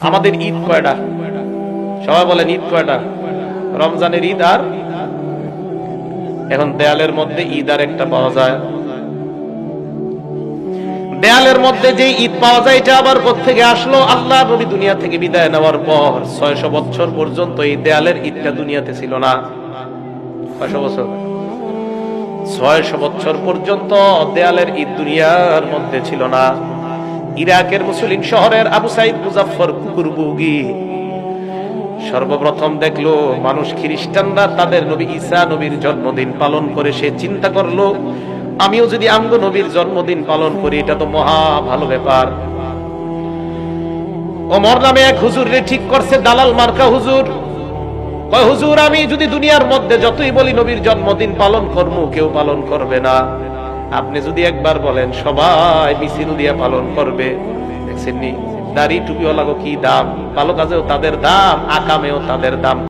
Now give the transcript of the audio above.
আমাদের ঈদ কয়টা? সবাই বলেন ঈদ কয়টা? রমজানের ঈদ আর এখন দেয়ালের মধ্যে ঈদ আর একটা পাওয়া যায়। দেয়ালের মধ্যে যে ঈদ পাওয়া যায় এটা আবার কোত্থেকে আসলো? আল্লাহ নবী দুনিয়া থেকে বিদায় নেওয়ার পর 600 বছর পর্যন্ত এই দেয়ালের ঈদটা দুনিয়াতে ছিল না। 600 বছর, 600 বছর পর্যন্ত দেয়ালের ঈদ দুনিয়ার মধ্যে ছিল না। ইরাকের মুসলিম শহরের আবু সাইদ মুজাফফর কুকুরবুগি সর্বপ্রথম দেখলো মানুষ খ্রিস্টানরা তাদের নবী ঈসা নবীর জন্মদিন পালন করে। সে চিন্তা করলো আমিও যদি আমগো নবীর জন্মদিন পালন করি এটা তো মহা ভালো ব্যাপার। ওমর নামে এক হুজুর রে ঠিক করছে, দালাল মার্কা হুজুর। কয় হুজুর আমি যদি দুনিয়ার মধ্যে যতই বলি নবীর জন্মদিন পালন করবো কেউ পালন করবে না, আপনি যদি একবার বলেন সবাই মিছিল দিয়ে পালন করবে। দেখছেন নি দাড়ি টুপিওয়ালা কি দাম, ভালো কাজেও তাদের দাম, আকামেও তাদের দাম।